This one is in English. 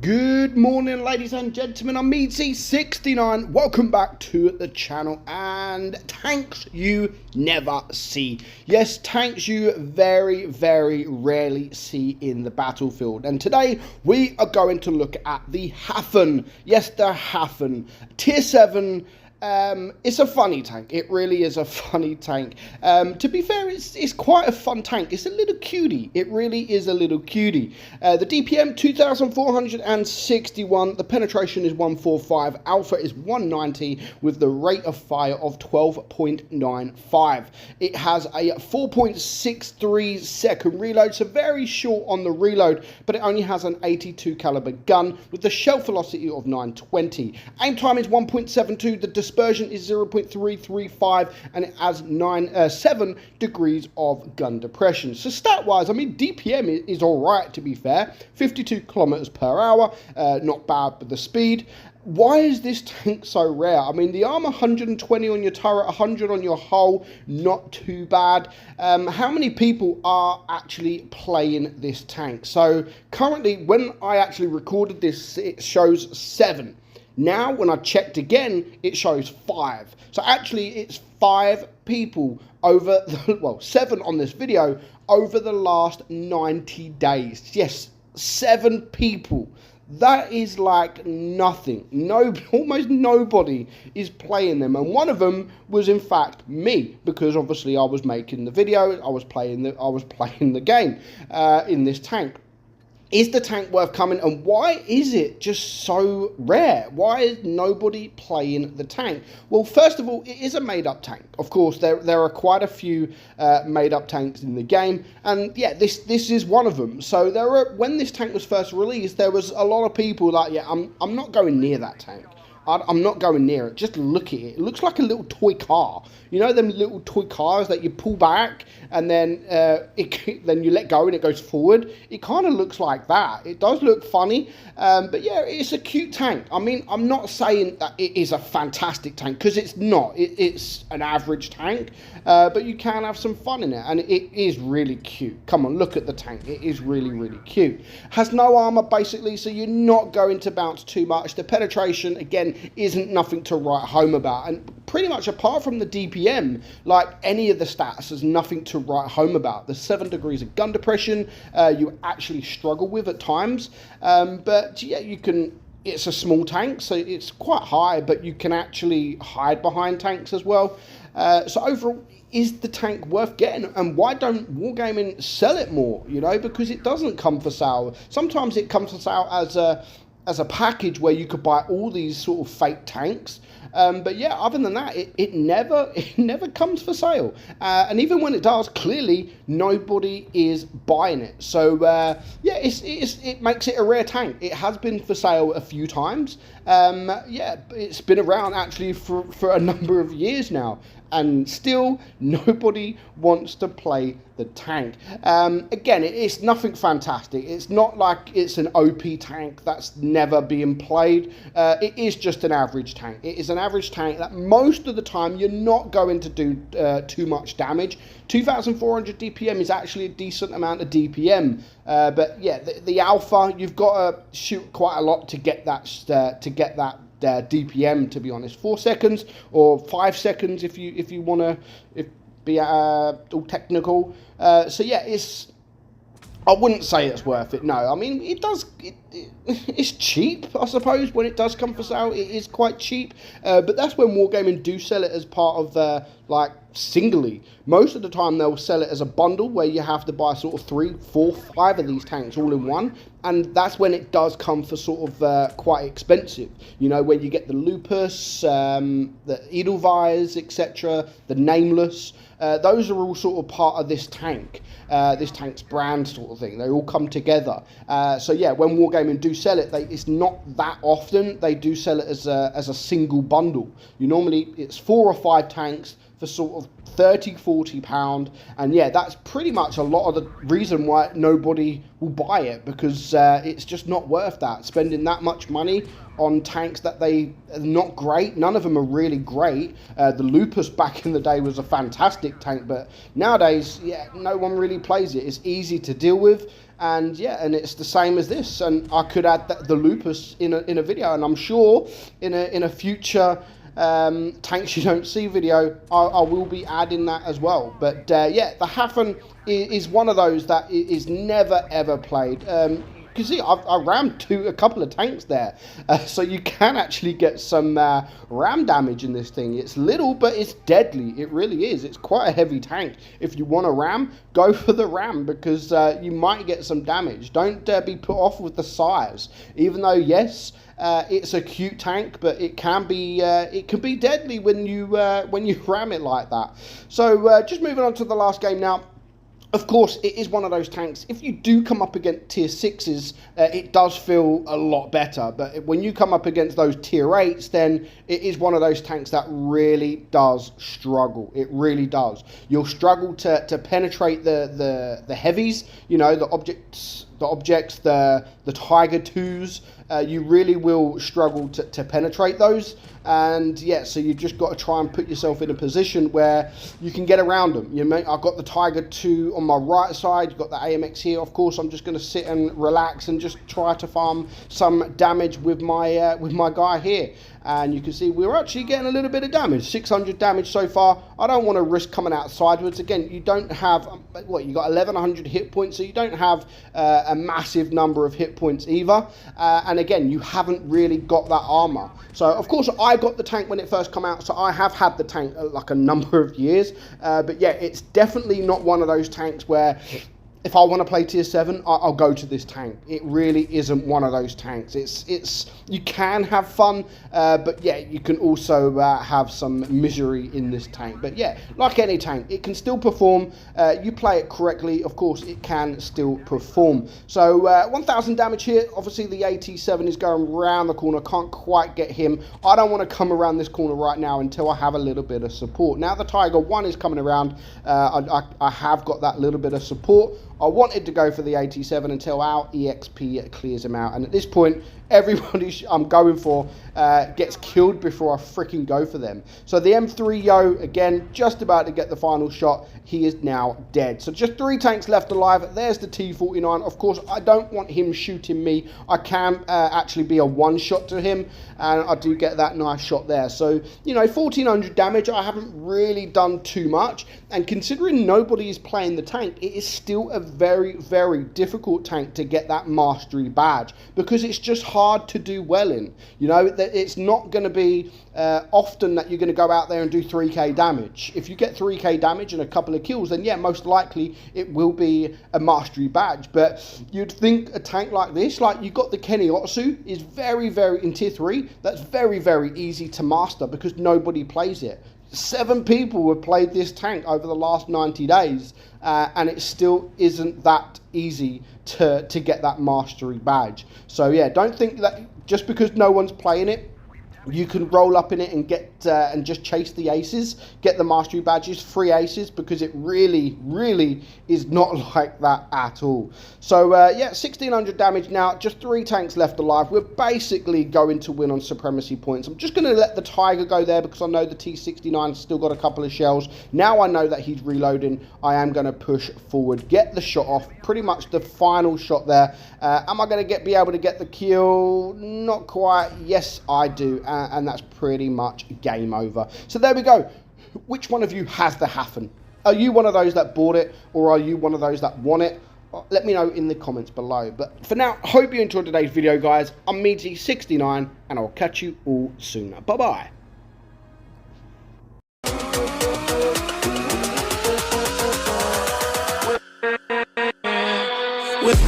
Good morning, ladies and gentlemen. I'm meadsyreplays. Welcome back to the channel. And tanks you never see. Yes, tanks you very, very rarely see in the battlefield. And today we are going to look at the Hafen. Yes, the Hafen. Tier 7. It's a funny tank. It really is a funny tank. To be fair, it's quite a fun tank. It's a little cutie. It really is a little cutie. The DPM 2461. The penetration is 145. Alpha is 190 with the rate of fire of 12.95. It has a 4.63 second reload, so very short on the reload, but it only has an 82 caliber gun with the shell velocity of 920. Aim time is 1.72. The dispersion is 0.335 and it has 7 degrees of gun depression. So stat wise, I mean, DPM is alright, to be fair. 52 kilometers per hour, not bad with the speed. Why is this tank so rare? I mean, the armor 120 on your turret, 100 on your hull, not too bad. How many people are actually playing this tank? So currently, when I actually recorded this, it shows 7. Now, when I checked again, it shows 5. So actually, it's 5 people over, well, 7 on this video over the last 90 days. Yes, 7 people. That is like nothing. Almost nobody is playing them, and one of them was in fact me, because obviously I was making the video, I was playing the game in this tank. Is the tank worth coming, and why is it just so rare? Why is nobody playing the tank? Well, first of all, it is a made-up tank. Of course, there are quite a few made-up tanks in the game, and yeah, this is one of them. So when this tank was first released, there was a lot of people like, yeah, I'm not going near that tank. I'm not going near it. Just look at it. It looks like a little toy car. You know them little toy cars that you pull back and then then you let go and it goes forward? It kind of looks like that. It does look funny, but yeah, it's a cute tank. I mean, I'm not saying that it is a fantastic tank, because it's not. It's an average tank, but you can have some fun in it, and it is really cute. Come on, look at the tank. It is really, really cute. Has no armor, basically, so you're not going to bounce too much. The penetration, again, isn't nothing to write home about, and pretty much apart from the DPM, like any of the stats, there's nothing to write home about. The 7 degrees of gun depression you actually struggle with at times, but yeah, you can. It's a small tank, so it's quite high, but you can actually hide behind tanks as well. So overall, is the tank worth getting, and why don't Wargaming sell it more? You know, because it doesn't come for sale. Sometimes it comes for sale as a package where you could buy all these sort of fake tanks, but yeah, other than that, it never comes for sale, and even when it does, clearly nobody is buying it. So yeah, it makes it a rare tank. It has been for sale a few times. Yeah, it's been around actually for a number of years now, and still nobody wants to play the tank. Again, it's nothing fantastic. It's not like it's an OP tank that's never being played. It is just an average tank. It is an average tank that most of the time you're not going to do too much damage. 2400 DPM is actually a decent amount of DPM, but yeah, the alpha, you've got to shoot quite a lot to get that DPM, to be honest. 4 seconds or 5 seconds if you want to be all technical. So yeah, I wouldn't say it's worth it. No, I mean, it's cheap, I suppose. When it does come for sale, it is quite cheap, but that's when Wargaming do sell it as part of like singly. Most of the time they'll sell it as a bundle where you have to buy sort of 3, 4, 5 of these tanks all in one, and that's when it does come for sort of quite expensive. You know, when you get the Lupus, the Edelweiss, etc., the Nameless. Those are all sort of part of this tank, this tank's brand sort of thing. They all come together. So yeah, when Wargaming do sell it, it's not that often. They do sell it as a single bundle. It's 4 or 5 tanks for sort of £30–40, and yeah, that's pretty much a lot of the reason why nobody will buy it, because it's just not worth that, spending that much money on tanks that they are not great. None of them are really great. The Lupus back in the day was a fantastic tank, but nowadays, yeah, no one really plays it. It's easy to deal with, And yeah, and it's the same as this. And I could add the lupus in a video, and I'm sure in a future tanks you don't see video, I will be adding that as well. But yeah, the Hafen is one of those that is never ever played. You see, I rammed a couple of tanks there, so you can actually get some ram damage in this thing. It's little, but it's deadly. It really is. It's quite a heavy tank. If you want a ram, go for the ram, because you might get some damage. Don't be put off with the size, even though yes, it's a cute tank, but it can be deadly when you ram it like that. So just moving on to the last game now. Of course, it is one of those tanks. If you do come up against tier 6s, it does feel a lot better. But when you come up against those tier 8s, then it is one of those tanks that really does struggle. It really does. You'll struggle to penetrate the heavies, you know, the objects, the Tiger 2s. You really will struggle to penetrate those. And yeah, so you've just got to try and put yourself in a position where you can get around them. I've got the Tiger 2 on my right side, you've got the AMX here. Of course, I'm just going to sit and relax and just try to farm some damage with my guy here. And you can see we're actually getting a little bit of damage, 600 damage so far. I don't want to risk coming out sideways. Again, you don't have, you got 1100 hit points, so you don't have a massive number of hit points either. And again, you haven't really got that armor. So of course I got the tank when it first came out, so I have had the tank like a number of years. But yeah, it's definitely not one of those tanks where if I want to play tier 7, I'll go to this tank. It really isn't one of those tanks. You can have fun, but yeah, you can also have some misery in this tank. But yeah, like any tank, it can still perform. You play it correctly, of course, it can still perform. So 1000 damage here. Obviously, the AT7 is going around the corner. Can't quite get him. I don't want to come around this corner right now until I have a little bit of support. Now the Tiger 1 is coming around. I have got that little bit of support. I wanted to go for the 87 until our EXP clears him out. And at this point, everybody I'm going for gets killed before I freaking go for them. So the M3 Yo, again, just about to get the final shot. He is now dead. So just 3 tanks left alive. There's the T49. Of course, I don't want him shooting me. I can actually be a one-shot to him. And I do get that nice shot there. So, 1400 damage. I haven't really done too much. And considering nobody is playing the tank, it is still a very, very difficult tank to get that mastery badge, because it's just hard to do well in. It's not going to be often that you're going to go out there and do 3k damage. If you get 3k damage and a couple of kills, then yeah, most likely it will be a mastery badge. But you'd think a tank like this, like you got the Keniotsu, is very, very, in tier 3, that's very, very easy to master because nobody plays it. 7 people have played this tank over the last 90 days, and it still isn't that easy to get that mastery badge. So yeah, don't think that just because no one's playing it, you can roll up in it and get and just chase the aces, get the mastery badges, 3 aces, because it really, really is not like that at all. So yeah, 1600 damage now, just 3 tanks left alive. We're basically going to win on supremacy points. I'm just going to let the Tiger go there because I know the T69's still got a couple of shells. Now I know that he's reloading, I am going to push forward, get the shot off, pretty much the final shot there. Am I going to be able to get the kill? Not quite. Yes, I do. And that's pretty much game over. So there we go. Which one of you has the Hafen? Are you one of those that bought it, or are you one of those that want it? Let me know in the comments below. But for now, hope you enjoyed today's video, guys. I'm meadsy69, and I'll catch you all soon. Bye-bye. With